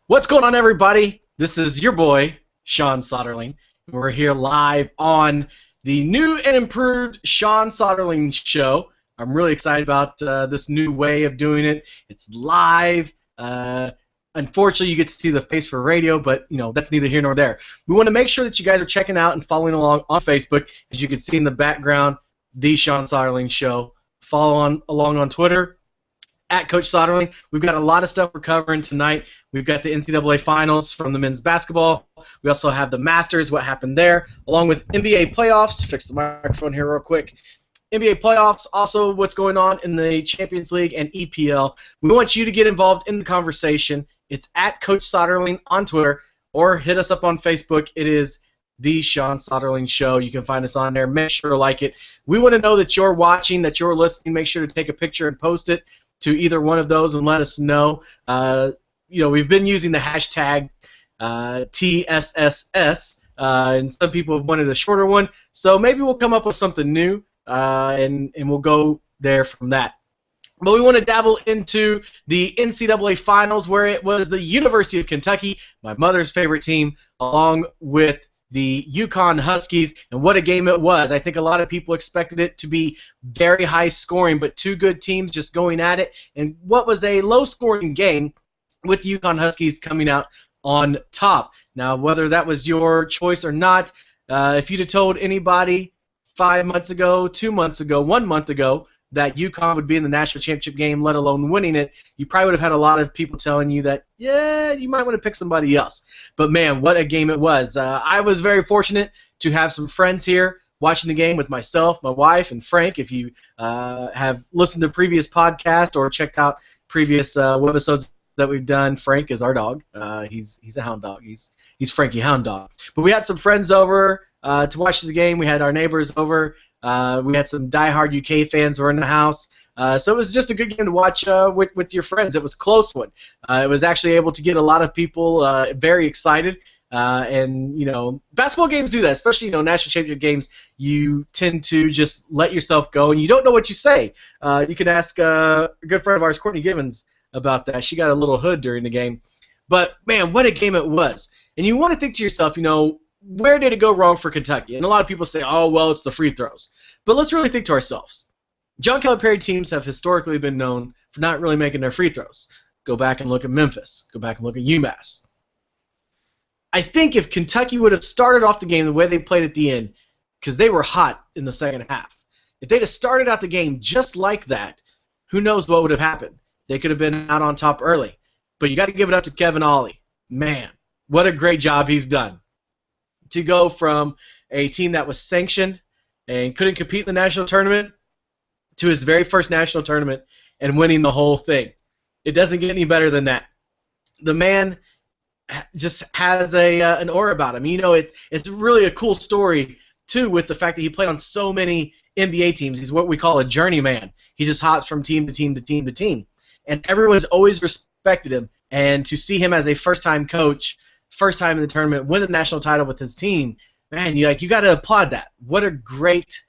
What's going on, everybody? This is your boy, Sean Soderling. We're here live on the new and improved Sean Soderling Show. I'm really excited about this new way of doing it. It's live. Unfortunately, you get to see the face for radio, but that's neither here nor there. We want to make sure that you guys are checking out and following along on Facebook. As you can see in the background, the Sean Soderling Show. Follow along on Twitter, at Coach Soderling. We've got a lot of stuff we're covering tonight. We've got the NCAA Finals from the men's basketball. We also have the Masters, what happened there, along with NBA playoffs. Fix the microphone here real quick. NBA playoffs, also what's going on in the Champions League and EPL. We want you to get involved in the conversation. It's at Coach Soderling on Twitter, or hit us up on Facebook. It is the Sean Soderling Show. You can find us on there. Make sure to like it. We want to know that you're watching, that you're listening. Make sure to take a picture and post it to either one of those and let us know. We've been using the hashtag TSSS, and some people have wanted a shorter one, so maybe we'll come up with something new, and we'll go there from that. But we want to dabble into the NCAA Finals, where it was the University of Kentucky, my mother's favorite team, along with the UConn Huskies, and what a game it was. I think a lot of people expected it to be very high scoring, but two good teams just going at it, and what was a low scoring game with the UConn Huskies coming out on top. Now, whether that was your choice or not, if you'd have told anybody 5 months ago, 2 months ago, 1 month ago that UConn would be in the national championship game, let alone winning it, you probably would have had a lot of people telling you that, yeah, you might want to pick somebody else. But, man, what a game it was. I was very fortunate to have some friends here watching the game with myself, my wife, and Frank. If you have listened to previous podcasts or checked out previous webisodes that we've done, Frank is our dog. He's a hound dog. He's Frankie Hound Dog. But we had some friends over to watch the game. We had our neighbors over. We had some diehard UK fans who were in the house. So it was just a good game to watch with your friends. It was a close one. It was actually able to get a lot of people very excited. And basketball games do that, especially national championship games. You tend to just let yourself go, and you don't know what you say. You can ask a good friend of ours, Courtney Givens, about that. She got a little hood during the game. But, man, what a game it was. And you want to think to yourself, where did it go wrong for Kentucky? And a lot of people say, oh, well, it's the free throws. But let's really think to ourselves. John Calipari teams have historically been known for not really making their free throws. Go back and look at Memphis. Go back and look at UMass. I think if Kentucky would have started off the game the way they played at the end, because they were hot in the second half, if they'd have started out the game just like that, who knows what would have happened. They could have been out on top early. But you got to give it up to Kevin Ollie. Man, what a great job he's done. To go from a team that was sanctioned and couldn't compete in the national tournament to his very first national tournament and winning the whole thing. It doesn't get any better than that. The man just has an aura about him. It's really a cool story, too, with the fact that he played on so many NBA teams. He's what we call a journeyman. He just hops from team to team to team to team. And everyone's always respected him. And to see him as a first-time coach, first time in the tournament, win the national title with his team, man, you got to applaud that. What a great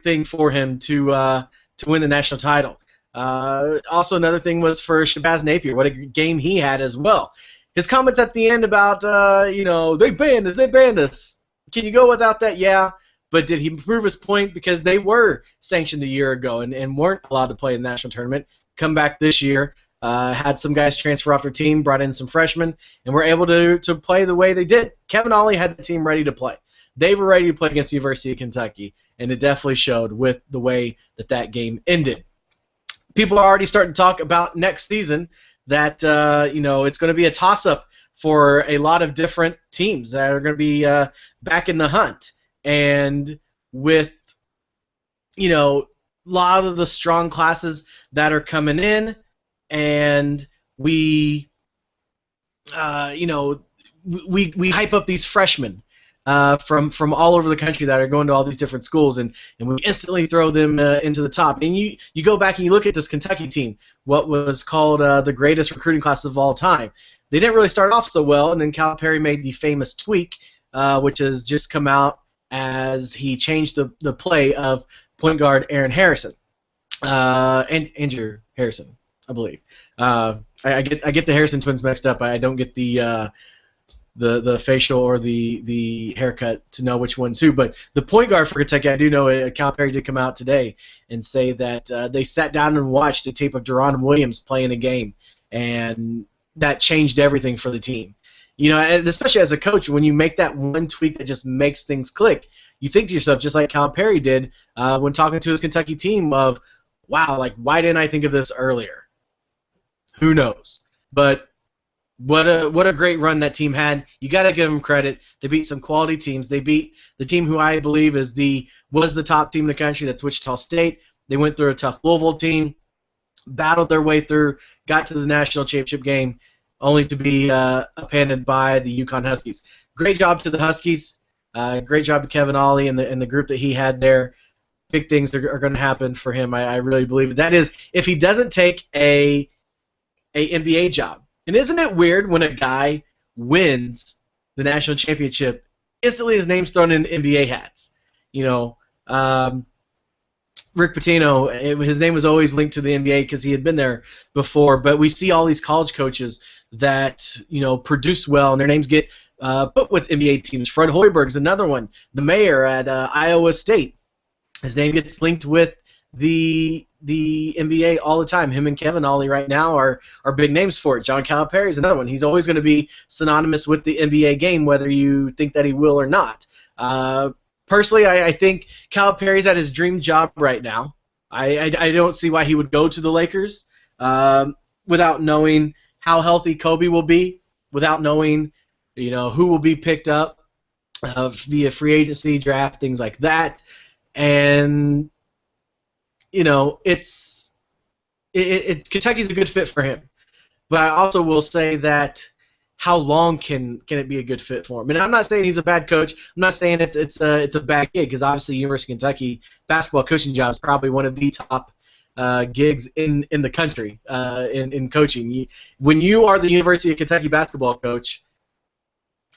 thing for him to win the national title. Also, another thing was for Shabazz Napier. What a game he had as well. His comments at the end about they banned us. Can you go without that? Yeah. But did he prove his point? Because they were sanctioned a year ago and weren't allowed to play in the national tournament. Come back this year. Had some guys transfer off their team, brought in some freshmen, and were able to play the way they did. Kevin Ollie had the team ready to play. They were ready to play against the University of Kentucky, and it definitely showed with the way that game ended. People are already starting to talk about next season that it's going to be a toss-up for a lot of different teams that are going to be back in the hunt. And with a lot of the strong classes that are coming in, and we hype up these freshmen from all over the country that are going to all these different schools, and we instantly throw them into the top. And you go back and you look at this Kentucky team, what was called the greatest recruiting class of all time. They didn't really start off so well, and then Calipari made the famous tweak, which has just come out as he changed the play of point guard Aaron Harrison. And Andrew Harrison. I believe. I get the Harrison twins mixed up. I don't get the facial or the haircut to know which one's who. But the point guard for Kentucky, I do know Calipari did come out today and say that they sat down and watched a tape of Deron Williams playing a game, and that changed everything for the team. And especially as a coach, when you make that one tweak that just makes things click, you think to yourself, just like Calipari did when talking to his Kentucky team, of, wow, like, why didn't I think of this earlier? Who knows? But what a great run that team had. You got to give them credit. They beat some quality teams. They beat the team who I believe was the top team in the country. That's Wichita State. They went through a tough Louisville team, battled their way through, got to the national championship game, only to be upended by the UConn Huskies. Great job to the Huskies. Great job to Kevin Ollie and the group that he had there. Big things are going to happen for him. I really believe it. That is, if he doesn't take a NBA job. And isn't it weird when a guy wins the national championship, instantly his name's thrown in NBA hats? Rick Pitino, his name was always linked to the NBA because he had been there before. But we see all these college coaches that produce well, and their names get put with NBA teams. Fred Hoiberg's another one, the mayor at Iowa State. His name gets linked with the NBA all the time. Him and Kevin Ollie right now are big names for it. John Calipari is another one. He's always going to be synonymous with the NBA game, whether you think that he will or not. Personally, I think Calipari's at his dream job right now. I don't see why he would go to the Lakers without knowing how healthy Kobe will be, without knowing who will be picked up via free agency, draft, things like that. And Kentucky's a good fit for him. But I also will say that how long can it be a good fit for him? And I'm not saying he's a bad coach. I'm not saying it's a bad gig, because obviously University of Kentucky basketball coaching job is probably one of the top gigs in the country in coaching. When you are the University of Kentucky basketball coach,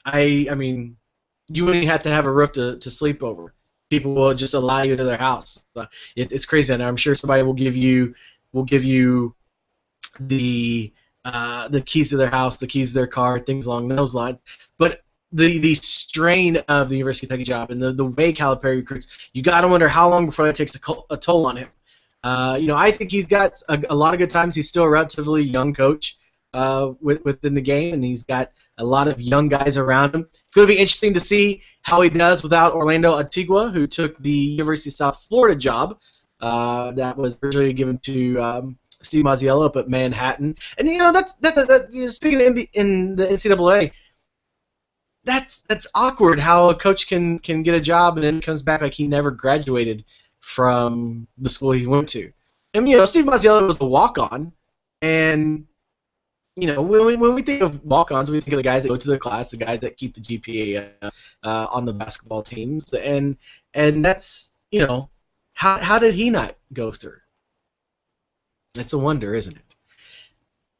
I mean, you wouldn't have to have a roof to sleep over. People will just allow you into their house. It's crazy, and I'm sure somebody will give you the keys to their house, the keys to their car, things along those lines. But the strain of the University of Kentucky job and the way Calipari recruits, you got to wonder how long before that takes a toll on him. I think he's got a lot of good times. He's still a relatively young coach within the game, and he's got a lot of young guys around him. It's going to be interesting to see how he does without Orlando Antigua, who took the University of South Florida job that was originally given to Steve Mazziello up at Manhattan. And that's speaking of in the NCAA, that's awkward how a coach can get a job and then comes back like he never graduated from the school he went to. And Steve Mazziello was a walk-on, and when we think of walk-ons, we think of the guys that go to the class, the guys that keep the GPA on the basketball teams, and that's how did he not go through? It's a wonder, isn't it?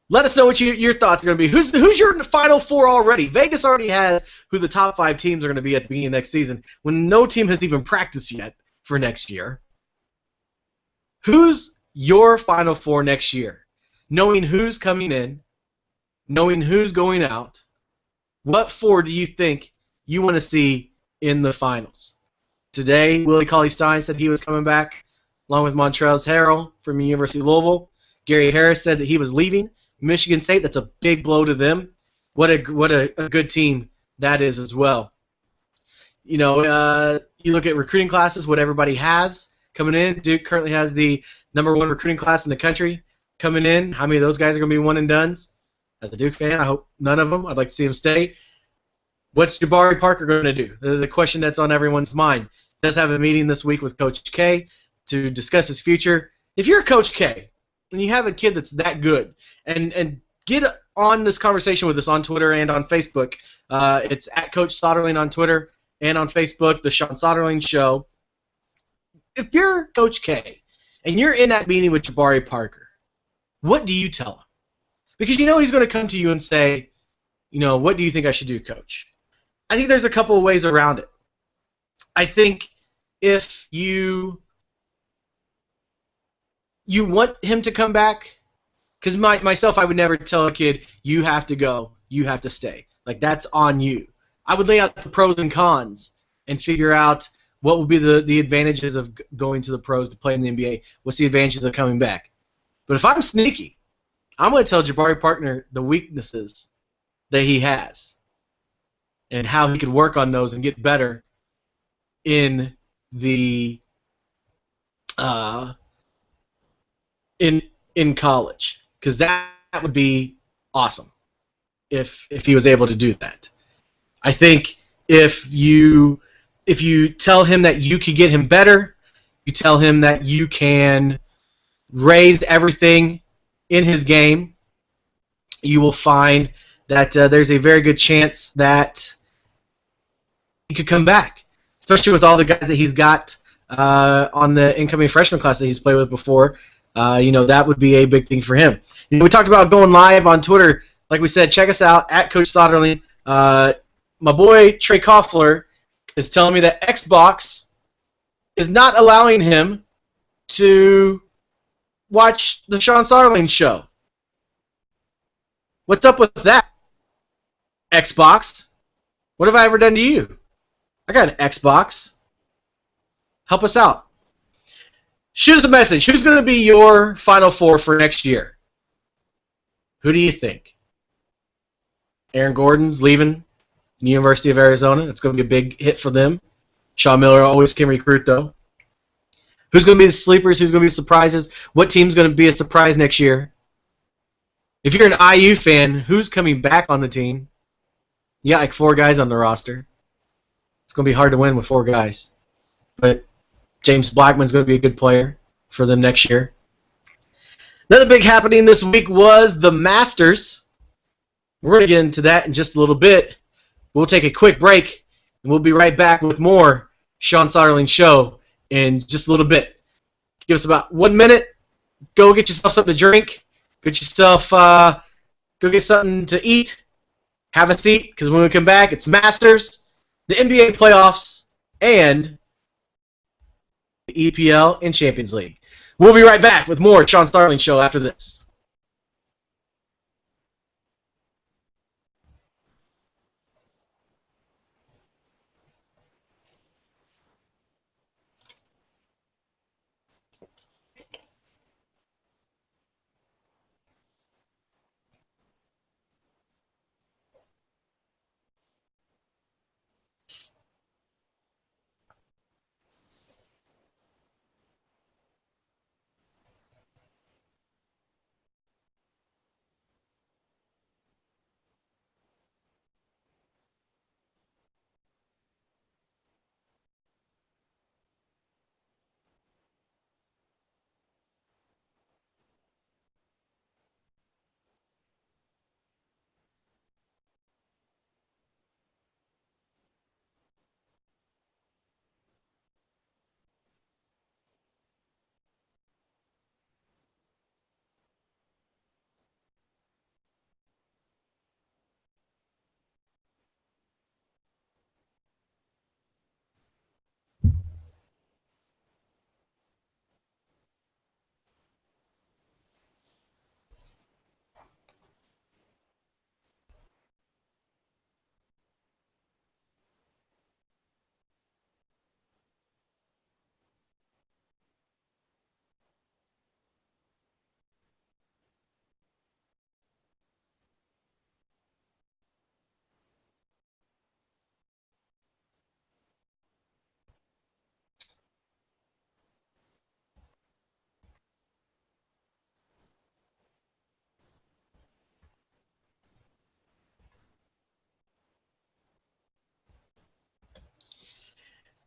Let us know what your thoughts are going to be. Who's your Final Four already? Vegas already has who the top 5 teams are going to be at the beginning of next season, when no team has even practiced yet for next year. Who's your Final Four next year? Knowing who's coming in, knowing who's going out, what 4 do you think you want to see in the finals? Today, Willie Cauley-Stein said he was coming back, along with Montrezl Harrell from the University of Louisville. Gary Harris said that he was leaving. Michigan State, that's a big blow to them. What a good team that is as well. You look at recruiting classes, what everybody has coming in. Duke currently has the #1 recruiting class in the country coming in. How many of those guys are going to be one and dones? As a Duke fan, I hope none of them. I'd like to see him stay. What's Jabari Parker going to do? The question that's on everyone's mind. He does have a meeting this week with Coach K to discuss his future. If you're Coach K and you have a kid that's that good, and get on this conversation with us on Twitter and on Facebook. It's at Coach Soderling on Twitter and on Facebook, The Sean Soderling Show. If you're Coach K and you're in that meeting with Jabari Parker, what do you tell him? Because he's going to come to you and say, what do you think I should do, Coach? I think there's a couple of ways around it. I think if you want him to come back, Because myself, I would never tell a kid, you have to go, you have to stay. Like, that's on you. I would lay out the pros and cons and figure out what would be the advantages of going to the pros to play in the NBA. What's the advantages of coming back? But if I'm sneaky, I'm going to tell Jabari Parker the weaknesses that he has and how he could work on those and get better in the in college, because that would be awesome if he was able to do that. I think if you tell him that you can get him better, you tell him that you can raise everything in his game, you will find that there's a very good chance that he could come back, especially with all the guys that he's got on the incoming freshman class that he's played with before. That would be a big thing for him. We talked about going live on Twitter. Like we said, check us out at Coach Soderling. My boy Trey Koffler is telling me that Xbox is not allowing him to watch the Sean Soderling show. What's up with that, Xbox? What have I ever done to you? I got an Xbox. Help us out. Shoot us a message. Who's going to be your Final Four for next year? Who do you think? Aaron Gordon's leaving the University of Arizona. That's going to be a big hit for them. Sean Miller always can recruit, though. Who's going to be the sleepers? Who's going to be the surprises? What team's going to be a surprise next year? If you're an IU fan, who's coming back on the team? You got like 4 guys on the roster. It's going to be hard to win with 4 guys. But James Blackman's going to be a good player for them next year. Another big happening this week was the Masters. We're going to get into that in just a little bit. We'll take a quick break, and we'll be right back with more Sean Soderling Show in just a little bit. Give us about 1 minute. Go get yourself something to drink. Get yourself, go get something to eat. Have a seat, because when we come back, it's Masters, the NBA playoffs, and the EPL and Champions League. We'll be right back with more Sean Soderling Show after this.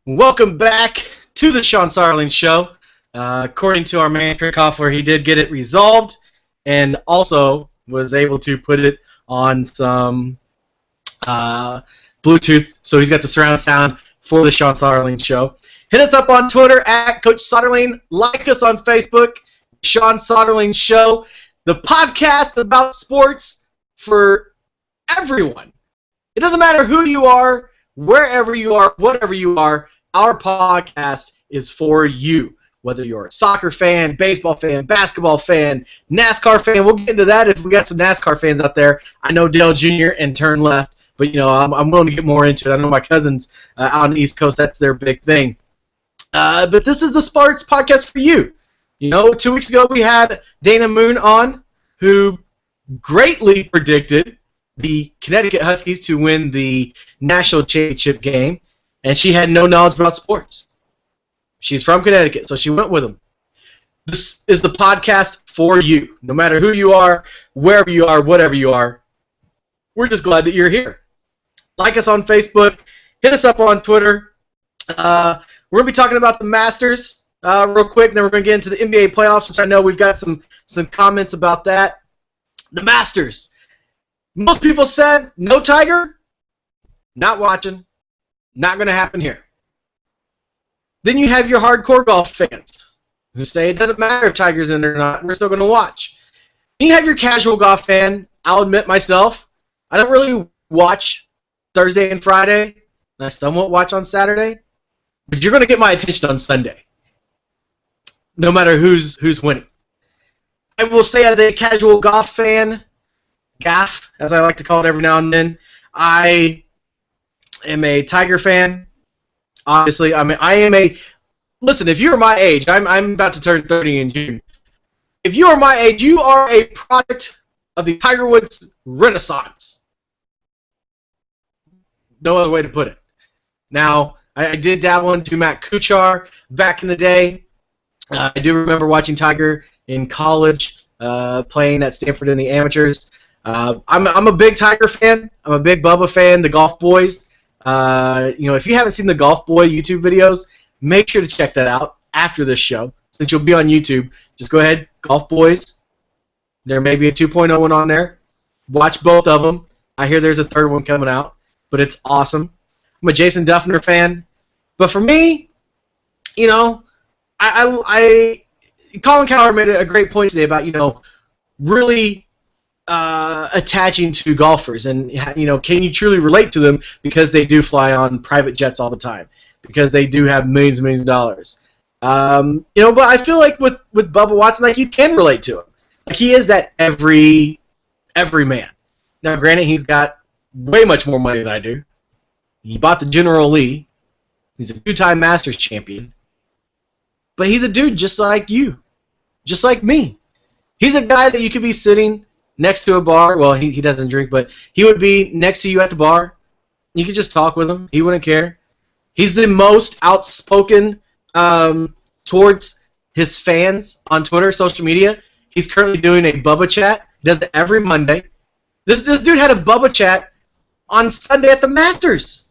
Welcome back to the Sean Soderling Show. According to our man Trey Koffler, he did get it resolved and also was able to put it on some Bluetooth, so he's got the surround sound for the Sean Soderling Show. Hit us up on Twitter at Coach Soderling. Like us on Facebook, Sean Soderling Show. The podcast about sports for everyone. It doesn't matter who you are, wherever you are, whatever you are, our podcast is for you. whether you're a soccer fan, baseball fan, basketball fan, NASCAR fan. We'll get into that if we got some NASCAR fans out there. I know Dale Jr. and Turn Left, but I'm willing to get more into it. I know my cousins out on the East Coast, that's their big thing. But this is the Sparks podcast for you. 2 weeks ago we had Dana Moon on, who greatly predicted the Connecticut Huskies to win the national championship game, and she had no knowledge about sports. She's from Connecticut, so she went with them. This is the podcast for you. No matter who you are, wherever you are, whatever you are, we're just glad that you're here. Like us on Facebook. Hit us up on Twitter. We're going to be talking about the Masters real quick, and then we're going to get into the NBA playoffs, which I know we've got some comments about that. The Masters. Most people said, no Tiger, not watching, not going to happen here. Then you have your hardcore golf fans who say it doesn't matter if Tiger's in there or not, we're still going to watch. Then you have your casual golf fan. I'll admit myself, I don't really watch Thursday and Friday, and I somewhat watch on Saturday, but you're going to get my attention on Sunday, no matter who's winning. I will say, as a casual golf fan, gaff, as I like to call it every now and then, I am a Tiger fan. Obviously, listen, if you're my age, I'm about to turn 30 in June. If you are my age, you are a product of the Tiger Woods Renaissance. No other way to put it. Now, I did dabble into Matt Kuchar back in the day. I do remember watching Tiger in college, playing at Stanford in the amateurs. I'm a big Tiger fan. I'm a big Bubba fan. The Golf Boys. If you haven't seen the Golf Boy YouTube videos, make sure to check that out after this show. Since you'll be on YouTube, just go ahead, Golf Boys. There may be a 2.0 one on there. Watch both of them. I hear there's a third one coming out, but it's awesome. I'm a Jason Duffner fan. But for me, Colin Cowher made a great point today about, really attaching to golfers, and can you truly relate to them because they do fly on private jets all the time, because they do have millions and millions of dollars. But I feel like with Bubba Watson, you can relate to him. He is that every man. Now, granted, he's got way much more money than I do. He bought the General Lee. He's a 2-time Masters champion. But he's a dude just like you, just like me. He's a guy that you could be sitting next to a bar. Well, he doesn't drink, but he would be next to you at the bar. You could just talk with him. He wouldn't care. He's the most outspoken towards his fans on Twitter, social media. He's currently doing a Bubba chat. He does it every Monday. This dude had a Bubba chat on Sunday at the Masters.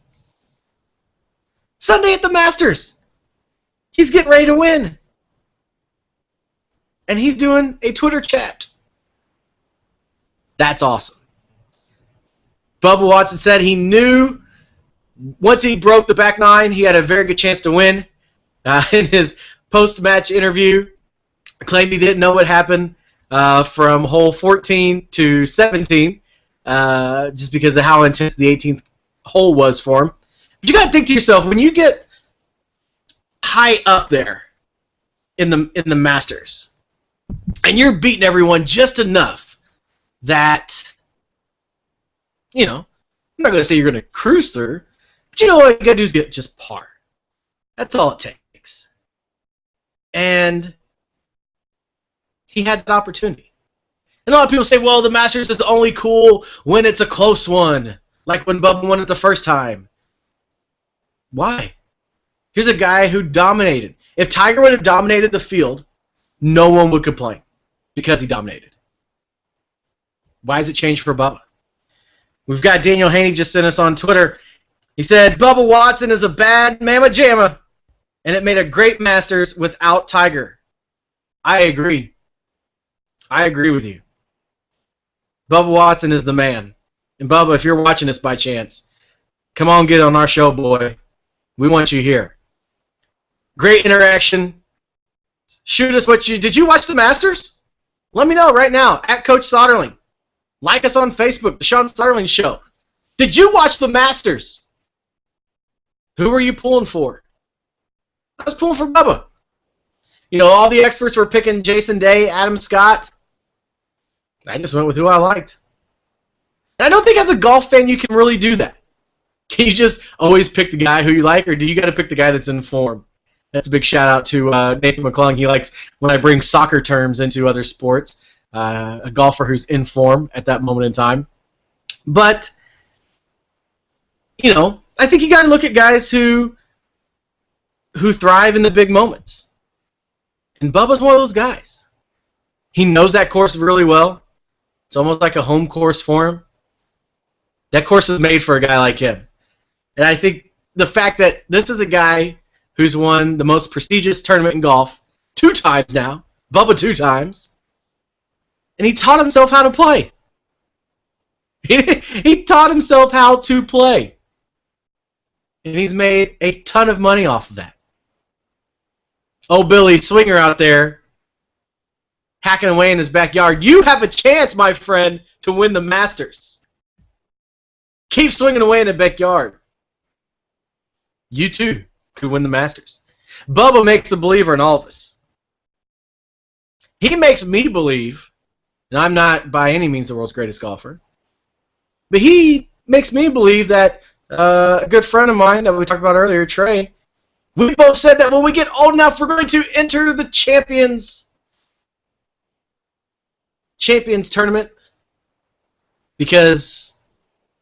Sunday at the Masters. He's getting ready to win. And he's doing a Twitter chat. That's awesome. Bubba Watson said he knew once he broke the back nine, he had a very good chance to win. In his post-match interview, claimed he didn't know what happened from hole 14 to 17, just because of how intense the 18th hole was for him. But you got to think to yourself, when you get high up there in the Masters, and you're beating everyone just enough that, I'm not going to say you're going to cruise through, but you know what you got to do is get just par. That's all it takes. And he had that opportunity. And a lot of people say, well, the Masters is only cool when it's a close one, like when Bubba won it the first time. Why? Here's a guy who dominated. If Tiger would have dominated the field, no one would complain because he dominated. Why has it changed for Bubba? We've got Daniel Haney just sent us on Twitter. He said, Bubba Watson is a bad mamma jamma, and it made a great Masters without Tiger. I agree. I agree with you. Bubba Watson is the man. And Bubba, if you're watching this by chance, come on, get on our show, boy. We want you here. Great interaction. Shoot us what you... Did you watch the Masters? Let me know right now, at Coach Soderling. Like us on Facebook, the Sean Soderling Show. Did you watch the Masters? Who were you pulling for? I was pulling for Bubba. All the experts were picking Jason Day, Adam Scott. I just went with who I liked. And I don't think as a golf fan you can really do that. Can you just always pick the guy who you like, or do you got to pick the guy that's in form? That's a big shout out to Nathan McClung. He likes when I bring soccer terms into other sports. A golfer who's in form at that moment in time. But, I think you got to look at guys who thrive in the big moments. And Bubba's one of those guys. He knows that course really well. It's almost like a home course for him. That course is made for a guy like him. And I think the fact that this is a guy who's won the most prestigious tournament in golf 2 times now, Bubba 2 times, and he taught himself how to play. He taught himself how to play. And he's made a ton of money off of that. Oh, Billy Swinger out there hacking away in his backyard. You have a chance, my friend, to win the Masters. Keep swinging away in the backyard. You too could win the Masters. Bubba makes a believer in all of us. He makes me believe, and I'm not by any means the world's greatest golfer, but he makes me believe that a good friend of mine that we talked about earlier, Trey, we both said that when we get old enough, we're going to enter the Champions tournament because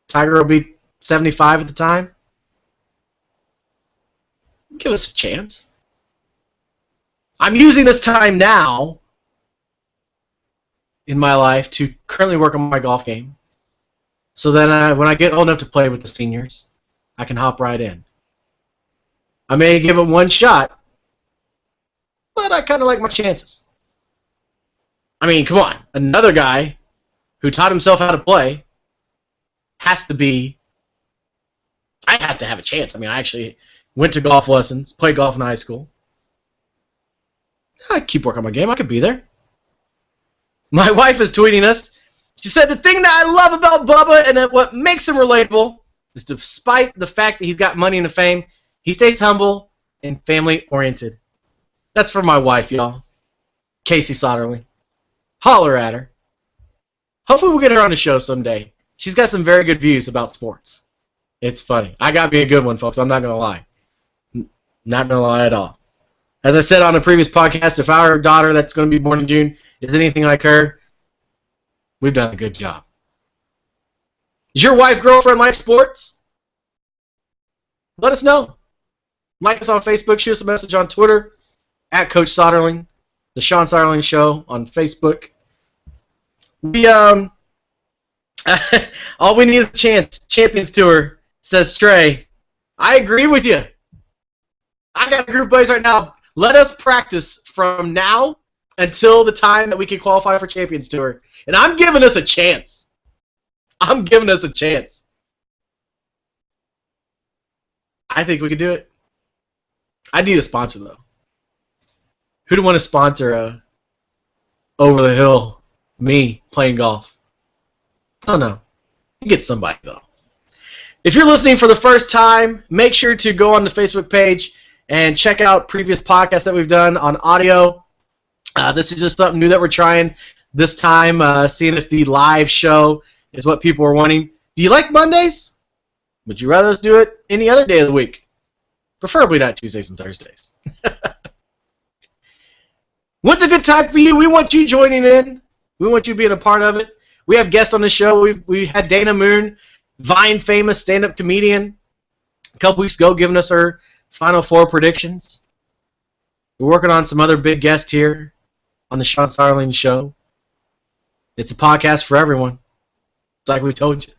Tiger will be 75 at the time. Give us a chance. I'm using this time now in my life to currently work on my golf game so that when I get old enough to play with the seniors, I can hop right in. I may give it one shot, but I kind of like my chances. I mean, come on. Another guy who taught himself how to play has to be... I have to have a chance. I mean, I actually went to golf lessons, played golf in high school. I keep working on my game. I could be there. My wife is tweeting us. She said, the thing that I love about Bubba and what makes him relatable is despite the fact that he's got money and fame, he stays humble and family-oriented. That's for my wife, y'all. Casey Soderling. Holler at her. Hopefully we'll get her on the show someday. She's got some very good views about sports. It's funny. I got me a good one, folks. I'm not going to lie. Not going to lie at all. As I said on a previous podcast, if our daughter that's going to be born in June is anything like her, we've done a good job. Does your wife, girlfriend like sports? Let us know. Like us on Facebook. Shoot us a message on Twitter at Coach Soderling. The Sean Soderling Show on Facebook. We all we need is a chance. Champions Tour, says Trey. I agree with you. I got a group of buddies right now. Let us practice from now until the time that we can qualify for Champions Tour. And I'm giving us a chance. I'm giving us a chance. I think we could do it. I need a sponsor, though. Who'd want to sponsor Over the Hill, me, playing golf? I don't know. You get somebody, though. If you're listening for the first time, make sure to go on the Facebook page and check out previous podcasts that we've done on audio. This is just something new that we're trying this time, seeing if the live show is what people are wanting. Do you like Mondays? Would you rather us do it any other day of the week? Preferably not Tuesdays and Thursdays. What's a good time for you? We want you joining in. We want you being a part of it. We have guests on the show. We had Dana Moon, Vine famous stand-up comedian, a couple weeks ago giving us her Final Four predictions. We're working on some other big guests here on the Sean Soderling Show. It's a podcast for everyone. It's like we told you.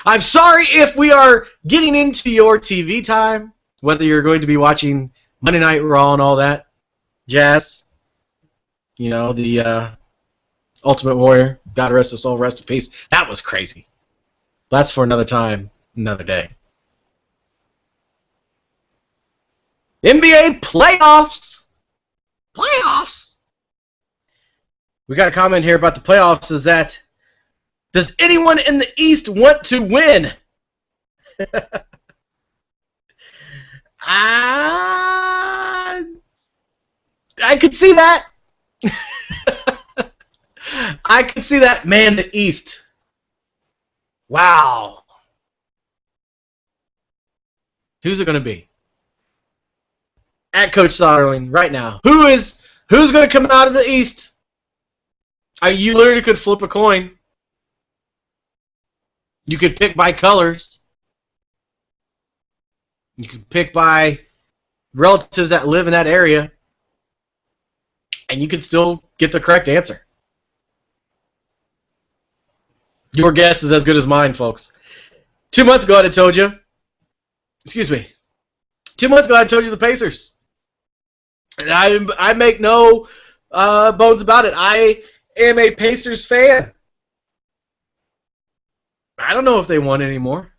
I'm sorry if we are getting into your TV time, whether you're going to be watching Monday Night Raw and all that jazz. You know, the Ultimate Warrior, God rest his soul, rest in peace. That was crazy. That's for another time, another day. NBA playoffs. Playoffs. We got a comment here about the playoffs. Is that, does anyone in the East want to win? I could see that. I could see that. Man, the East. Wow. Who's it going to be? At Coach Soderling right now. Who's going to come out of the East? You literally could flip a coin. You could pick by colors. You could pick by relatives that live in that area. And you could still get the correct answer. Your guess is as good as mine, folks. 2 months ago, I told you. Excuse me. 2 months ago, I told you the Pacers. And I make no bones about it. I am a Pacers fan. I don't know if they won anymore.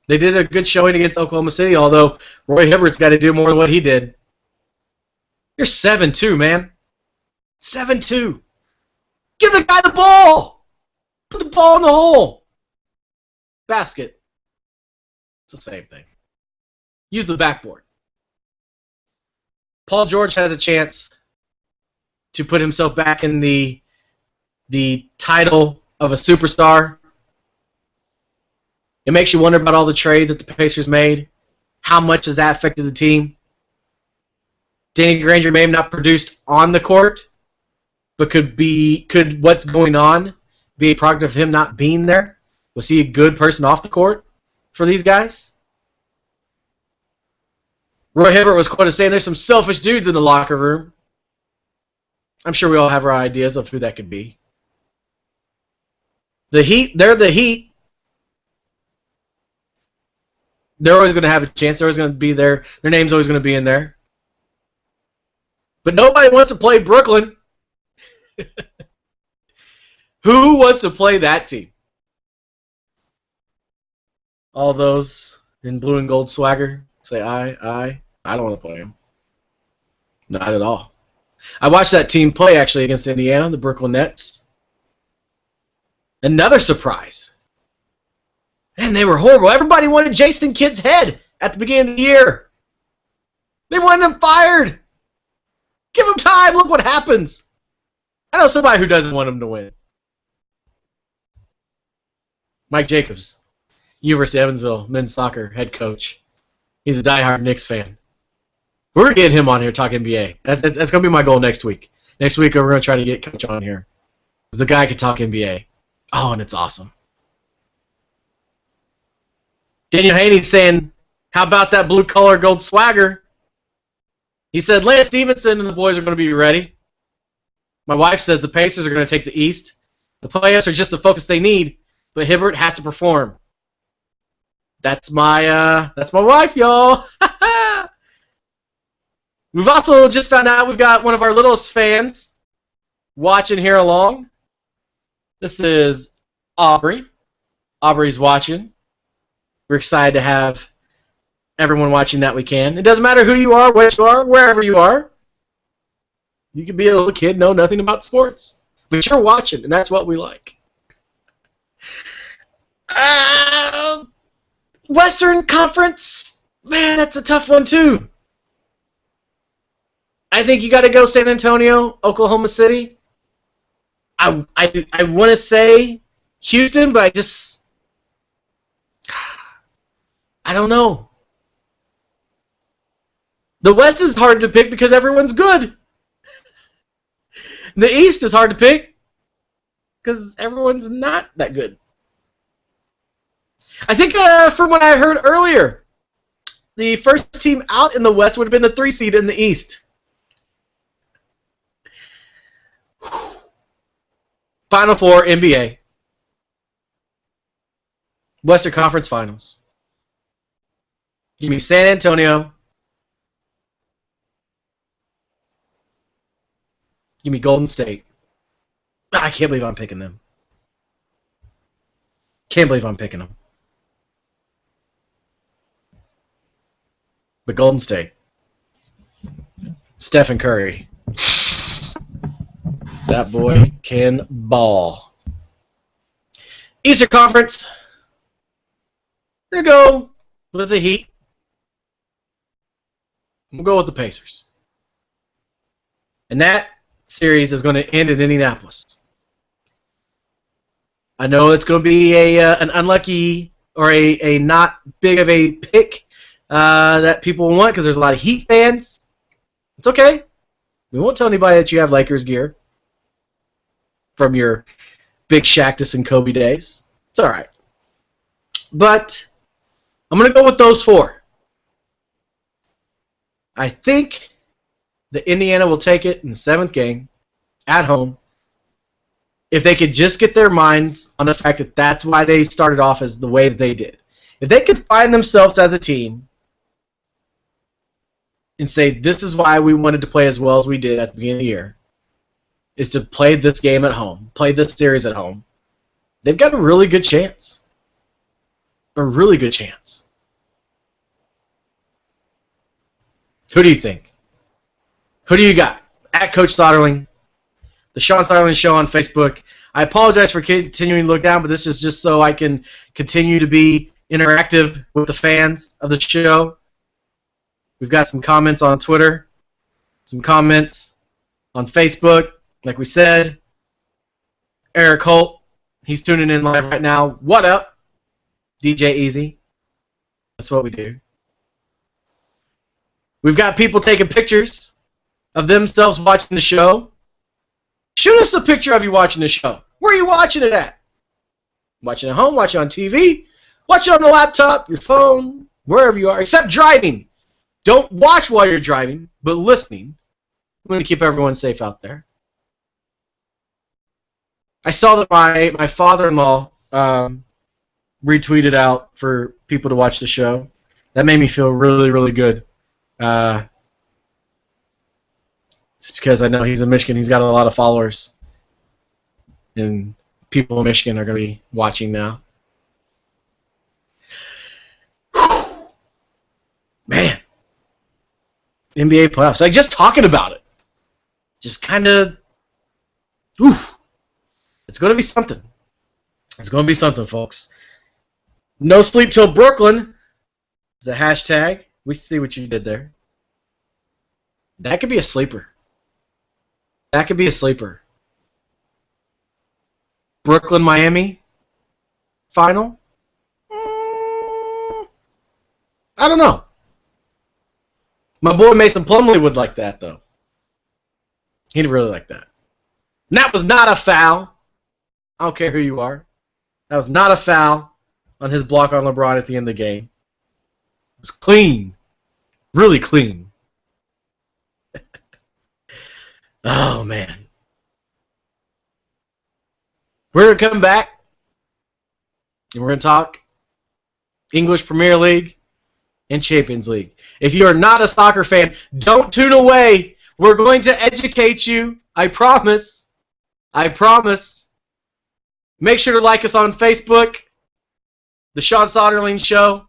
They did a good showing against Oklahoma City, although Roy Hibbert's got to do more than what he did. You're 7-2, man. 7-2. Give the guy the ball. Put the ball in the hole. Basket. It's the same thing. Use the backboard. Paul George has a chance to put himself back in the title of a superstar. It makes you wonder about all the trades that the Pacers made. How much has that affected the team? Danny Granger may have not produced on the court, but could what's going on be a product of him not being there? Was he a good person off the court for these guys? Roy Hibbert was quoted saying there's some selfish dudes in the locker room. I'm sure we all have our ideas of who that could be. The Heat, they're the Heat. They're always going to have a chance. They're always going to be there. Their name's always going to be in there. But nobody wants to play Brooklyn. Who wants to play that team? All those in blue and gold swagger say, I don't want to play them. Not at all. I watched that team play, actually, against Indiana, the Brooklyn Nets. Another surprise. Man, they were horrible. Everybody wanted Jason Kidd's head at the beginning of the year. They wanted him fired. Give him time. Look what happens. I know somebody who doesn't want him to win. Mike Jacobs, University of Evansville men's soccer head coach. He's a diehard Knicks fan. We're going to get him on here talk NBA. That's going to be my goal next week. Next week, we're going to try to get Coach on here. Because the guy can talk NBA. Oh, and it's awesome. Daniel Haney's saying, how about that blue-collar gold swagger? He said, Lance Stevenson and the boys are going to be ready. My wife says the Pacers are going to take the East. The playoffs are just the focus they need, but Hibbert has to perform. That's my wife, y'all. We've also just found out we've got one of our littlest fans watching here along. This is Aubrey. Aubrey's watching. We're excited to have everyone watching that we can. It doesn't matter who you are, what you are, wherever you are. You could be a little kid, know nothing about sports. But you're watching, and that's what we like. Western Conference, man, that's a tough one too. I think you got to go San Antonio, Oklahoma City. I want to say Houston, but I don't know. The West is hard to pick because everyone's good. The East is hard to pick because everyone's not that good. I think from what I heard earlier, the first team out in the West would have been the 3 seed in the East. Final Four, NBA. Western Conference Finals. Give me San Antonio. Give me Golden State. I can't believe I'm picking them. Can't believe I'm picking them. But Golden State. Stephen Curry. That boy can ball. Eastern Conference. We're going to go with the Heat. We'll go with the Pacers. And that series is going to end in Indianapolis. I know it's going to be an unlucky or a not big of a pick that people want because there's a lot of Heat fans. It's okay. We won't tell anybody that you have Lakers gear from your big Shaqtus and Kobe days. It's all right. But I'm going to go with those four. I think that Indiana will take it in the 7th game at home if they could just get their minds on the fact that that's why they started off as the way that they did. If they could find themselves as a team and say, this is why we wanted to play as well as we did at the beginning of the year, is to play this game at home, play this series at home, they've got a really good chance. A really good chance. Who do you think? Who do you got? At Coach Soderling, the Sean Soderling Show on Facebook. I apologize for continuing to look down, but this is just so I can continue to be interactive with the fans of the show. We've got some comments on Twitter, some comments on Facebook, like we said. Eric Holt, he's tuning in live right now. What up, DJ Easy? That's what we do. We've got people taking pictures of themselves watching the show. Shoot us a picture of you watching the show. Where are you watching it at? Watching at home, watching on TV, watch it on the laptop, your phone, wherever you are, except driving. Don't watch while you're driving, but listening. I'm going to keep everyone safe out there. I saw that my father-in-law retweeted out for people to watch the show. That made me feel really, really good. Just because I know he's in Michigan, he's got a lot of followers. And people in Michigan are going to be watching now. Whew. Man. NBA playoffs. Like, just talking about it. Just kind of... It's going to be something. It's going to be something, folks. No sleep till Brooklyn is a hashtag. We see what you did there. That could be a sleeper. That could be a sleeper. Brooklyn, Miami final? I don't know. My boy Mason Plumlee would like that, though. He'd really like that. And that was not a foul. I don't care who you are. That was not a foul on his block on LeBron at the end of the game. It was clean. Really clean. Oh, man. We're going to come back, and we're going to talk English Premier League and Champions League. If you are not a soccer fan, don't tune away. We're going to educate you. I promise. I promise. Make sure to like us on Facebook, The Sean Soderling Show.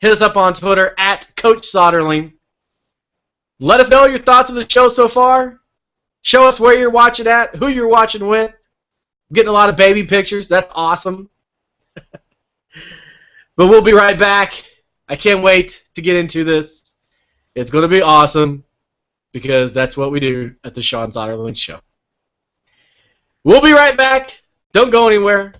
Hit us up on Twitter, at Coach Soderling. Let us know your thoughts of the show so far. Show us where you're watching at, who you're watching with. I'm getting a lot of baby pictures. That's awesome. But we'll be right back. I can't wait to get into this. It's going to be awesome because that's what we do at the Sean Soderling Show. We'll be right back. Don't go anywhere.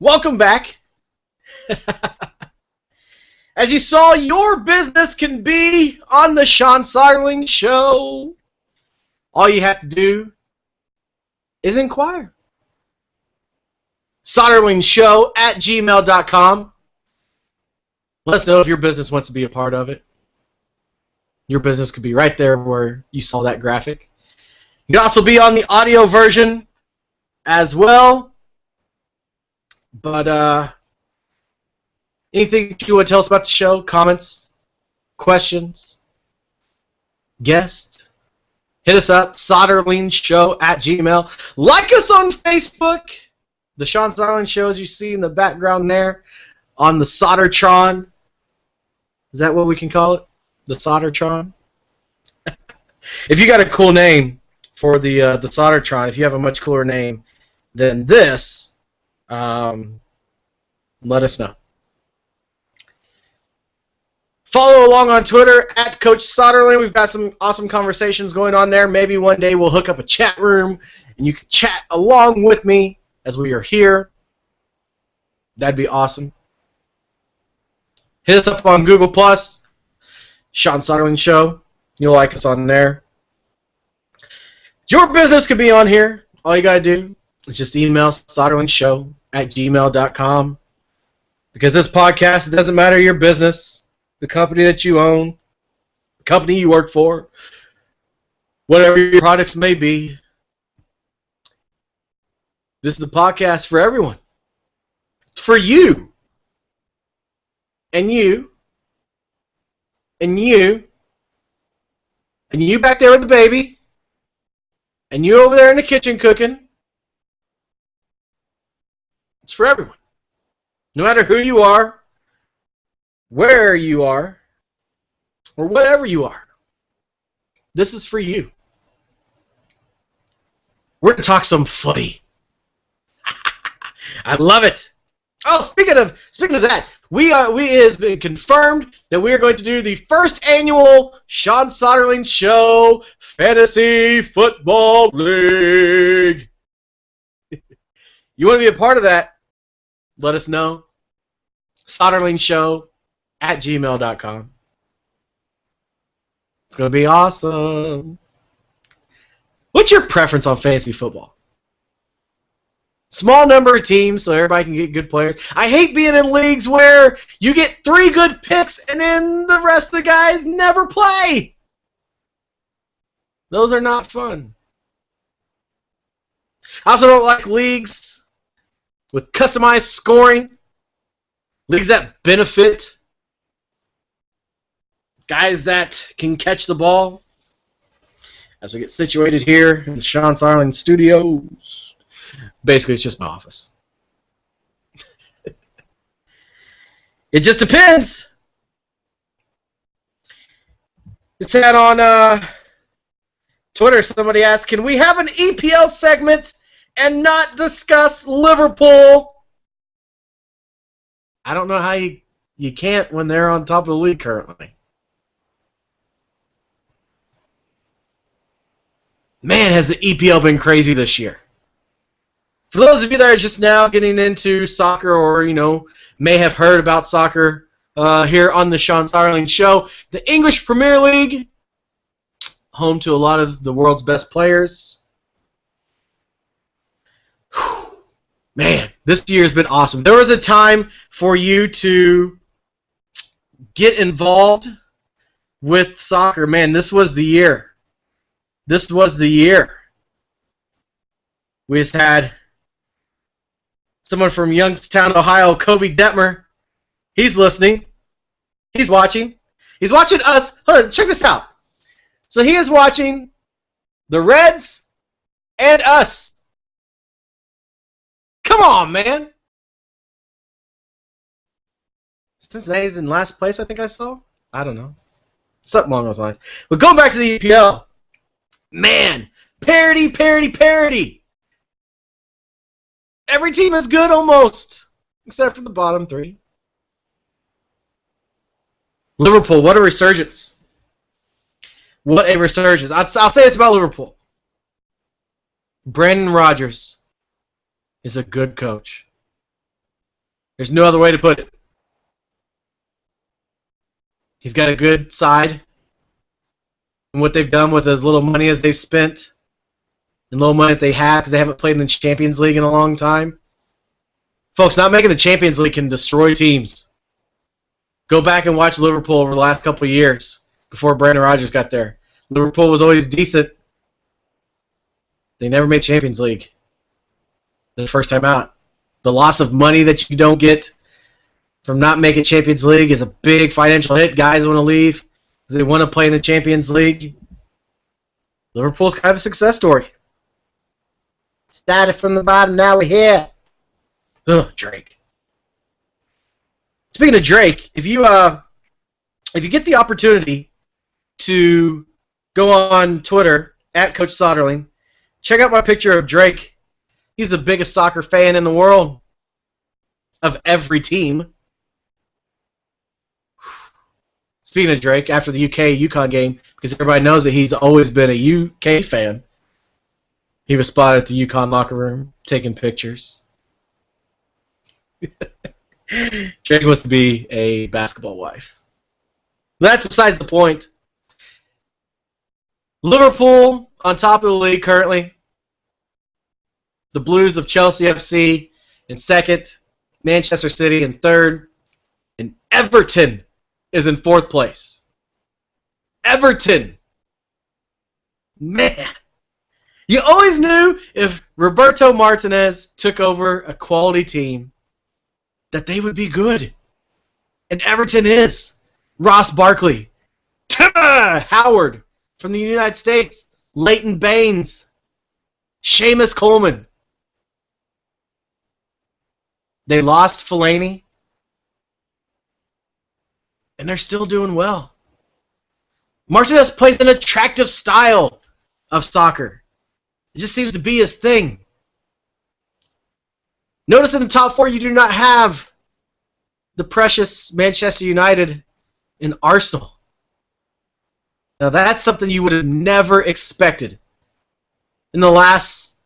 Welcome back. As you saw, your business can be on the Sean Soderling Show. All you have to do is inquire. SoderlingShow@gmail.com. Let us know if your business wants to be a part of it. Your business could be right there where you saw that graphic. You can also be on the audio version as well. But anything you want to tell us about the show? Comments? Questions? Guests? Hit us up, SoderlingShow@gmail. Like us on Facebook. The Sean Soderling Show, as you see in the background there, on the Soldertron. Is that what we can call it? The Soldertron? If you got a cool name for the Soldertron, if you have a much cooler name than this, let us know. Follow along on Twitter at Coach Soderling. We've got some awesome conversations going on there. Maybe one day we'll hook up a chat room and you can chat along with me as we are here. That'd be awesome. Hit us up on Google+, Sean Soderling Show. You'll like us on there. Your business could be on here. All you got to do is just email soderlingshow@gmail.com. Because this podcast, it doesn't matter your business, the company that you own, the company you work for, whatever your products may be. This is the podcast for everyone. It's for you. And you. And you. And you back there with the baby. And you over there in the kitchen cooking. It's for everyone. No matter who you are, where you are, or whatever you are. This is for you. We're going to talk some footy. I love it. Oh, speaking of that, it has been confirmed that we are going to do the first annual Sean Soderling Show Fantasy Football League. You want to be a part of that? Let us know. SoderlingShow@gmail.com. It's going to be awesome. What's your preference on fantasy football? Small number of teams so everybody can get good players. I hate being in leagues where you get 3 good picks and then the rest of the guys never play. Those are not fun. I also don't like leagues with customized scoring. Leagues that benefit guys that can catch the ball. As we get situated here in the Sean Soderling Studios. Basically, it's just my office. It just depends. It's had on Twitter, somebody asked, can we have an EPL segment and not discuss Liverpool? I don't know how you can't when they're on top of the league currently. Man, has the EPL been crazy this year. For those of you that are just now getting into soccer or, may have heard about soccer here on the Sean Soderling Show, the English Premier League, home to a lot of the world's best players. Whew. Man, this year has been awesome. There was a time for you to get involved with soccer. Man, this was the year. This was the year. We just had someone from Youngstown, Ohio, Kobe Detmer. He's listening. He's watching. He's watching us. Hold on, check this out. So he is watching the Reds and us. Come on, man. Cincinnati's in last place, I think I saw. I don't know. Something along those lines. But going back to the EPL. Man, parity, parity, parity. Every team is good almost, except for the bottom 3. Liverpool, what a resurgence. What a resurgence. I'll say this about Liverpool. Brandon Rodgers is a good coach. There's no other way to put it. He's got a good side in what they've done with as little money as they've spent and little money that they have because they haven't played in the Champions League in a long time. Folks, not making the Champions League can destroy teams. Go back and watch Liverpool over the last couple of years before Brandon Rodgers got there. Liverpool was always decent. They never made Champions League the first time out. The loss of money that you don't get from not making Champions League is a big financial hit. Guys want to leave because they want to play in the Champions League. Liverpool's kind of a success story. Started from the bottom, now we're here. Ugh, Drake. Speaking of Drake, if you get the opportunity to go on Twitter at Coach Soderling, check out my picture of Drake. He's the biggest soccer fan in the world of every team. Speaking of Drake, after the UK-UConn game, because everybody knows that he's always been a UK fan, he was spotted at the UConn locker room taking pictures. Drake wants to be a basketball wife. But that's besides the point. Liverpool on top of the league currently. The Blues of Chelsea FC in second. Manchester City in third. And Everton is in fourth place. Everton. Man. You always knew if Roberto Martinez took over a quality team that they would be good. And Everton is. Ross Barkley. Howard from the United States. Leighton Baines. Seamus Coleman. They lost Fellaini. And they're still doing well. Martinez plays an attractive style of soccer. It just seems to be his thing. Notice in the top four you do not have the precious Manchester United and Arsenal. Now that's something you would have never expected in the last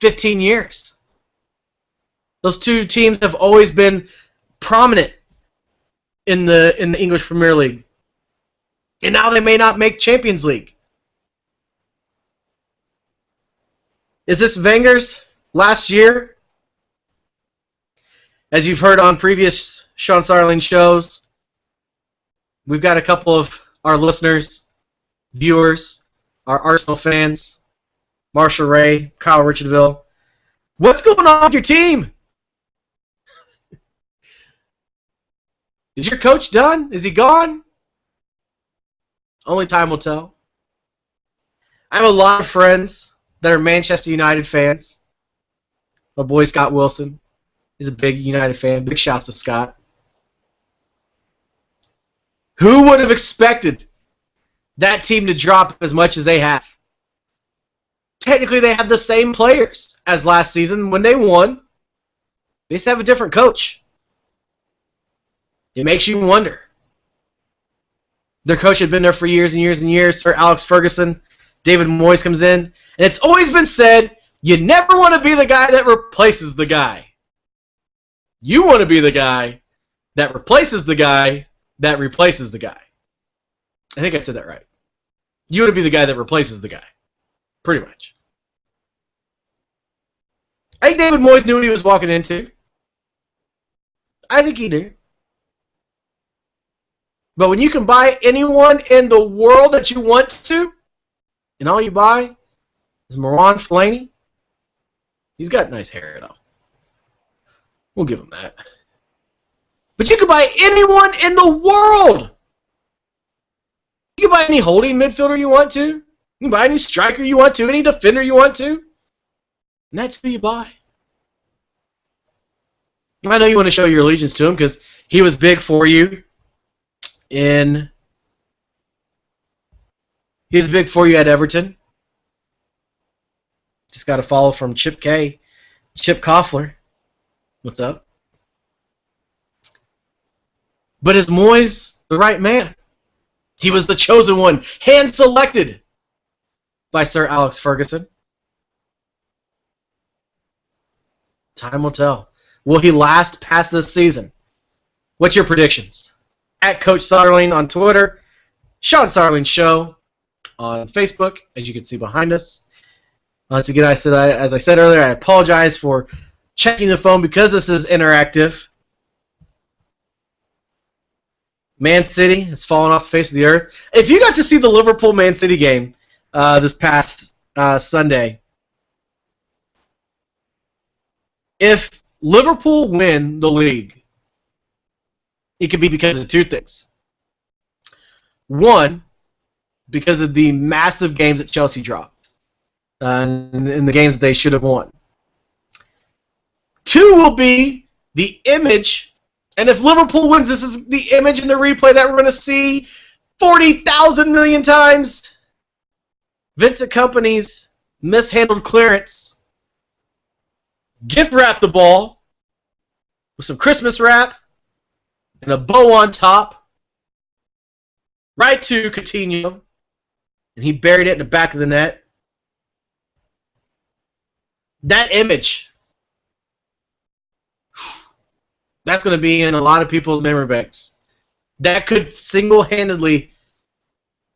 15 years. Those two teams have always been prominent in the English Premier League. And now they may not make Champions League. Is this Wenger's last year? As you've heard on previous Sean Sarling shows, we've got a couple of our listeners, viewers, our Arsenal fans, Marshall Ray, Kyle Richardville. What's going on with your team? Is your coach done? Is he gone? Only time will tell. I have a lot of friends that are Manchester United fans. My boy Scott Wilson is a big United fan. Big shouts to Scott. Who would have expected that team to drop as much as they have? Technically, they have the same players as last season when they won. They just have a different coach. It makes you wonder. Their coach had been there for years and years and years. Sir Alex Ferguson. David Moyes comes in. And it's always been said, you never want to be the guy that replaces the guy. You want to be the guy that replaces the guy that replaces the guy. I think I said that right. You want to be the guy that replaces the guy. Pretty much. I think David Moyes knew what he was walking into. I think he knew. But when you can buy anyone in the world that you want to, and all you buy is Moran Fellaini, he's got nice hair, though. We'll give him that. But you can buy anyone in the world. You can buy any holding midfielder you want to. You can buy any striker you want to, any defender you want to. And that's who you buy. I know you want to show your allegiance to him because he was big for you he was big for you at Everton. Just got a follow from Chip K. Chip Koffler. What's up? But is Moyes the right man? He was the chosen one, hand-selected by Sir Alex Ferguson. Time will tell. Will he last past this season? What's your predictions? At Coach Sarling on Twitter, Sean Sarling Show on Facebook, as you can see behind us. Once again, as I said earlier, I apologize for checking the phone because this is interactive. Man City has fallen off the face of the earth. If you got to see the Liverpool-Man City game this past Sunday, if Liverpool win the league, it could be because of two things. One, because of the massive games that Chelsea dropped in the games that they should have won. Two will be the image, and if Liverpool wins, this is the image in the replay that we're going to see 40,000 million times. Vincent Kompany's mishandled clearance. Gift wrap the ball with some Christmas wrap and a bow on top. Right to Coutinho. And he buried it in the back of the net. That image, that's going to be in a lot of people's memory banks. That could single-handedly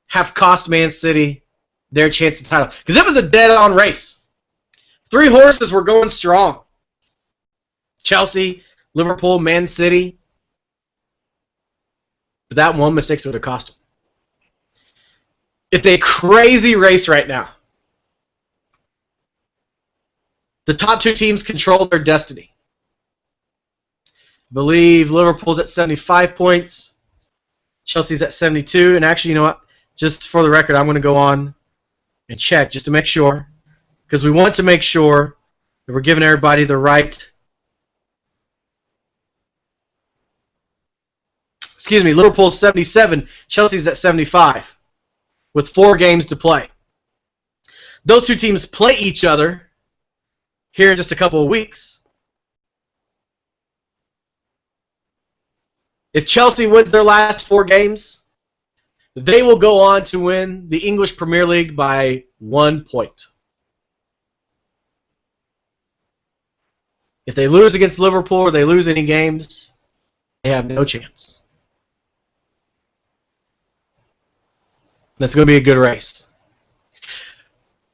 have cost Man City their chance at the title. Because it was a dead-on race. Three horses were going strong. Chelsea, Liverpool, Man City. But that one mistake would have cost them. It's a crazy race right now. The top two teams control their destiny. I believe Liverpool's at 75 points. Chelsea's at 72. And actually, you know what? Just for the record, I'm going to go on and check just to make sure. Because we want to make sure that we're giving everybody the right... Excuse me, Liverpool's 77. Chelsea's at 75. With 4 games to play. Those two teams play each other here in just a couple of weeks. If Chelsea wins their last 4 games, they will go on to win the English Premier League by 1 point. If they lose against Liverpool or they lose any games, they have no chance. That's going to be a good race.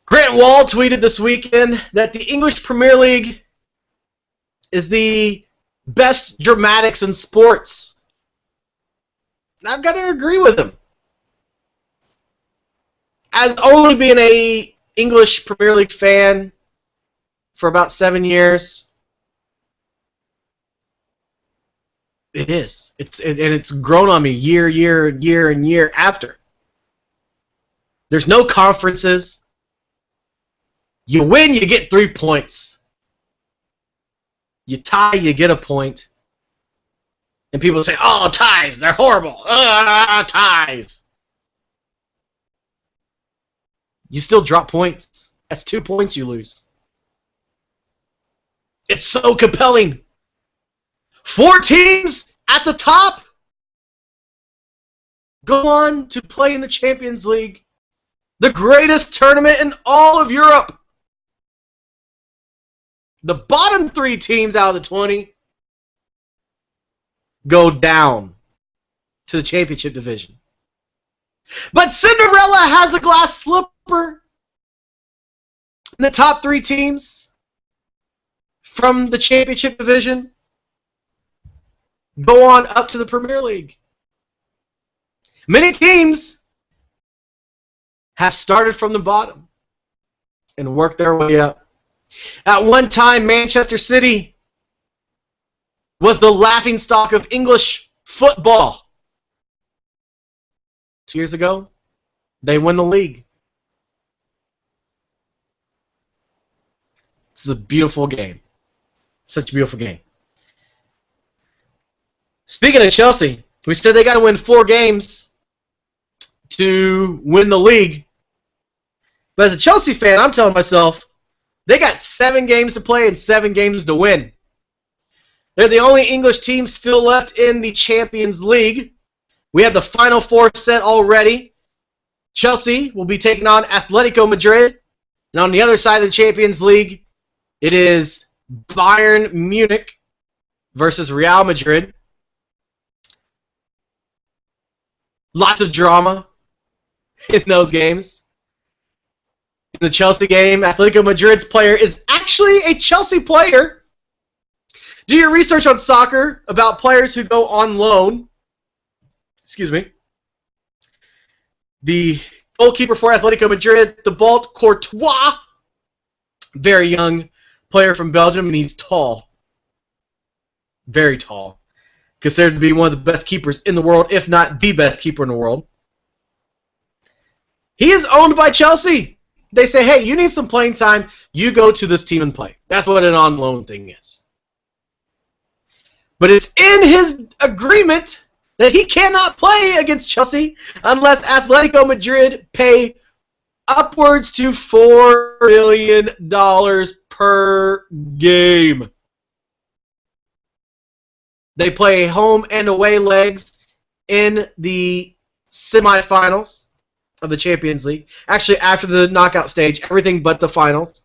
Grant Wall tweeted this weekend that the English Premier League is the best dramatics in sports. And I've got to agree with him. As only being a English Premier League fan for about 7 years, it is. And it's grown on me year after. There's no conferences. You win, you get 3 points. You tie, you get a point. And people say, oh, ties, they're horrible. Ties. You still drop points. That's 2 points you lose. It's so compelling. 4 teams at the top go on to play in the Champions League. The greatest tournament in all of Europe. The bottom 3 teams out of the 20 go down to the championship division. But Cinderella has a glass slipper. And the top 3 teams from the championship division go on up to the Premier League. Many teams have started from the bottom and worked their way up. At one time, Manchester City was the laughingstock of English football. 2 years ago, they won the league. This is a beautiful game. Such a beautiful game. Speaking of Chelsea, we said they got to win 4 games to win the league. But as a Chelsea fan, I'm telling myself, they got 7 games to play and 7 games to win. They're the only English team still left in the Champions League. We have the Final 4 set already. Chelsea will be taking on Atletico Madrid. And on the other side of the Champions League, it is Bayern Munich versus Real Madrid. Lots of drama in those games. In the Chelsea game, Atletico Madrid's player is actually a Chelsea player. Do your research on soccer about players who go on loan. Excuse me. The goalkeeper for Atletico Madrid, Thibaut Courtois, very young player from Belgium, and he's tall. Very tall. Considered to be one of the best keepers in the world, if not the best keeper in the world. He is owned by Chelsea. They say, hey, you need some playing time. You go to this team and play. That's what an on-loan thing is. But it's in his agreement that he cannot play against Chelsea unless Atletico Madrid pay upwards to $4 million per game. They play home and away legs in the semifinals of the Champions League. Actually, after the knockout stage, everything but the finals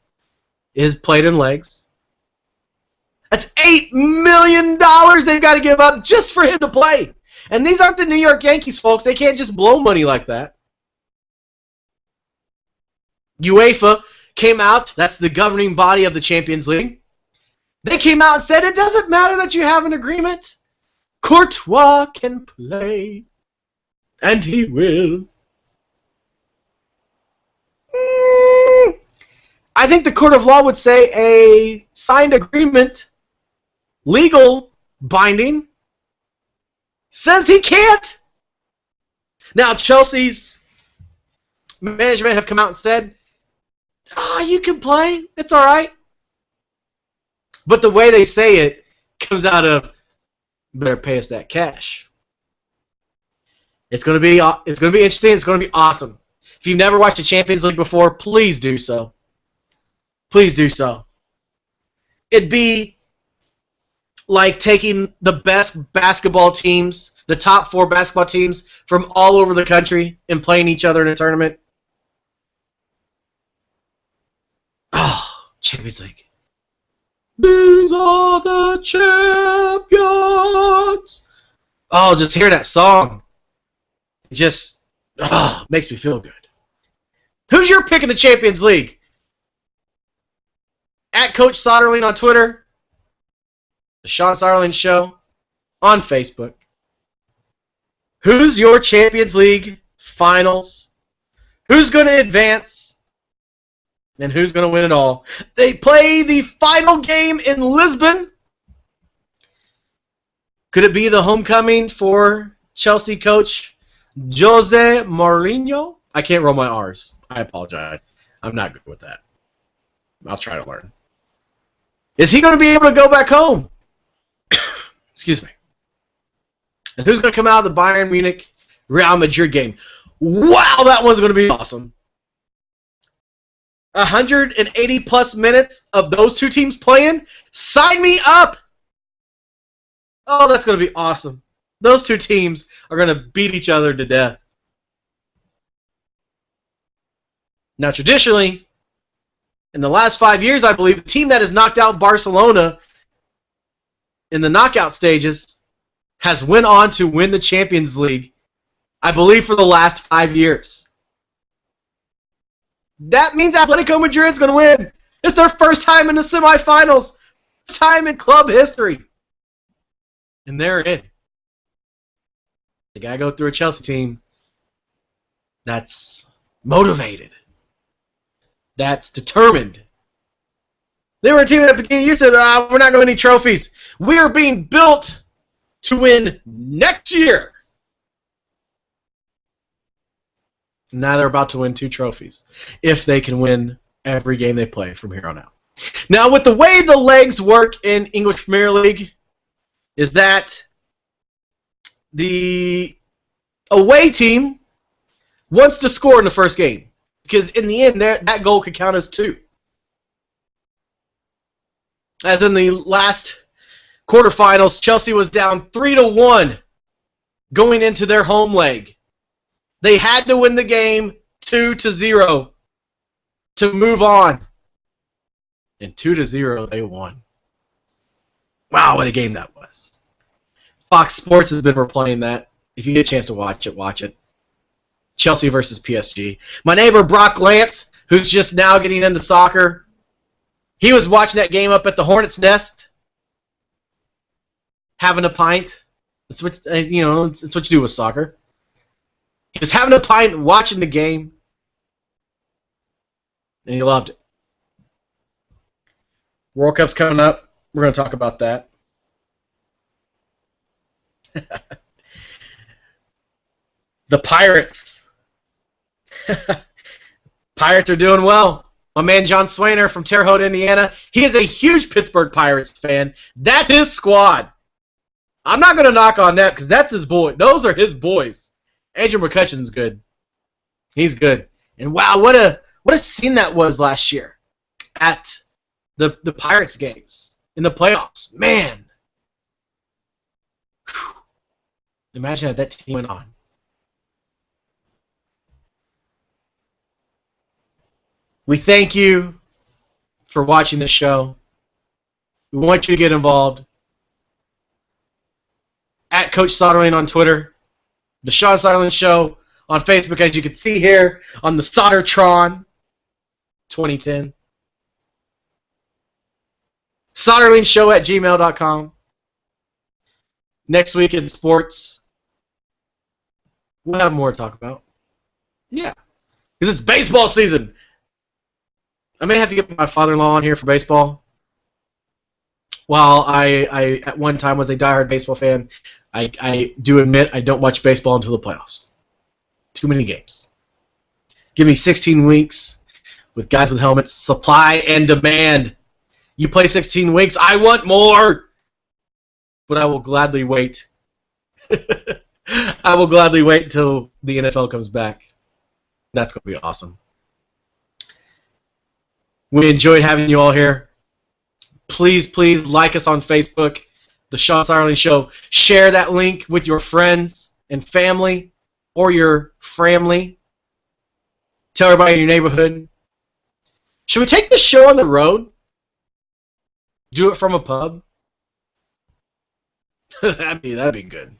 is played in legs. That's $8 million they've got to give up just for him to play. And these aren't the New York Yankees, folks. They can't just blow money like that. UEFA came out. That's the governing body of the Champions League. They came out and said, it doesn't matter that you have an agreement. Courtois can play. And he will. I think the court of law would say a signed agreement, legal, binding, says he can't. Now, Chelsea's management have come out and said, you can play. It's all right. But the way they say it comes out of, better pay us that cash. It's going to be interesting. It's going to be awesome. If you've never watched the Champions League before, please do so. Please do so. It'd be like taking the best basketball teams, the top 4 basketball teams from all over the country and playing each other in a tournament. Oh, Champions League. These are the champions. Oh, just hear that song. It just makes me feel good. Who's your pick in the Champions League? At Coach Soderling on Twitter. The Sean Soderling Show on Facebook. Who's your Champions League finals? Who's going to advance? And who's going to win it all? They play the final game in Lisbon. Could it be the homecoming for Chelsea coach Jose Mourinho? I can't roll my R's. I apologize. I'm not good with that. I'll try to learn. Is he going to be able to go back home? Excuse me. And who's going to come out of the Bayern Munich Real Madrid game? Wow, that one's going to be awesome. 180 plus minutes of those two teams playing? Sign me up! Oh, that's going to be awesome. Those two teams are going to beat each other to death. Now, traditionally, in the last 5 years, I believe, the team that has knocked out Barcelona in the knockout stages has went on to win the Champions League, I believe, for the last 5 years. That means Atletico Madrid's going to win. It's their first time in the semifinals. First time in club history. And they're in. They got to go through a Chelsea team that's motivated. That's determined. They were a team at the beginning of the year said, we're not going to need trophies. We are being built to win next year. Now they're about to win 2 trophies if they can win every game they play from here on out. Now, with the way the legs work in English Premier League is that the away team wants to score in the first game because in the end that goal could count as 2. As in the last quarterfinals, Chelsea was down 3-1 going into their home leg. They had to win the game 2-0 to move on. And 2-0 they won. Wow, what a game that was. Fox Sports has been replaying that. If you get a chance to watch it, watch it. Chelsea versus PSG. My neighbor Brock Lance, who's just now getting into soccer, he was watching that game up at the Hornets' Nest, having a pint. That's what it's what you do with soccer. He was having a pint, watching the game, and he loved it. World Cup's coming up. We're going to talk about that. The Pirates. Pirates are doing well. My man John Swainer from Terre Haute, Indiana, he is a huge Pittsburgh Pirates fan. That's his squad. I'm not going to knock on that because that's his boy. Those are his boys. Andrew McCutcheon's good. He's good. And wow, what a scene that was last year at the Pirates games in the playoffs. Man. Whew. Imagine how that team went on. We thank you for watching the show. We want you to get involved. At Coach Soderling on Twitter. The Sean Soderling Show on Facebook, as you can see here on the Soldertron 2010. SoderlingShow@gmail.com. Next week in sports, we'll have more to talk about. Yeah, because it's baseball season. I may have to get my father-in-law on here for baseball. While I at one time was a diehard baseball fan, I do admit I don't watch baseball until the playoffs. Too many games. Give me 16 weeks with guys with helmets. Supply and demand. You play 16 weeks, I want more! But I will gladly wait. I will gladly wait until the NFL comes back. That's going to be awesome. We enjoyed having you all here. Please, please like us on Facebook, The Sean Soderling Show. Share that link with your friends and family or your family. Tell everybody in your neighborhood. Should we take this show on the road? Do it from a pub? that'd be good.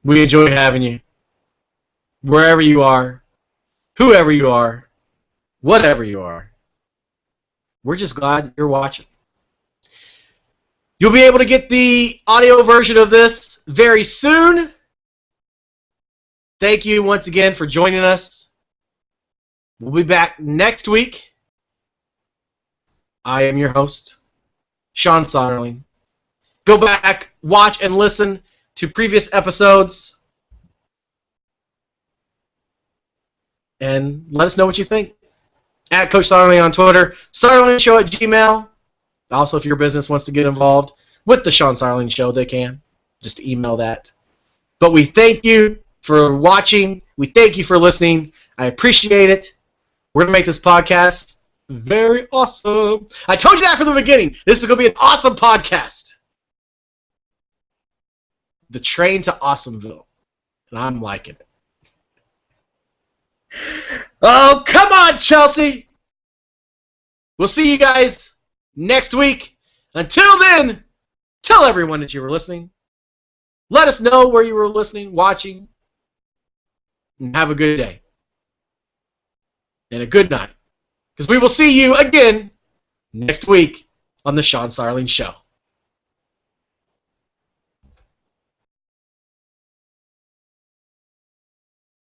We enjoy having you. Wherever you are. Whoever you are, whatever you are, we're just glad you're watching. You'll be able to get the audio version of this very soon. Thank you once again for joining us. We'll be back next week. I am your host, Sean Soderling. Go back, watch, and listen to previous episodes. And let us know what you think. At Coach Soderling on Twitter. SoderlingShow@gmail. Also, if your business wants to get involved with the Sean Soderling Show, they can. Just email that. But we thank you for watching. We thank you for listening. I appreciate it. We're going to make this podcast very awesome. I told you that from the beginning. This is going to be an awesome podcast. The train to Awesomeville. And I'm liking it. Oh, come on, Chelsea! We'll see you guys next week. Until then, tell everyone that you were listening. Let us know where you were listening, watching. And have a good day. And a good night. Because we will see you again next week on The Sean Soderling Show.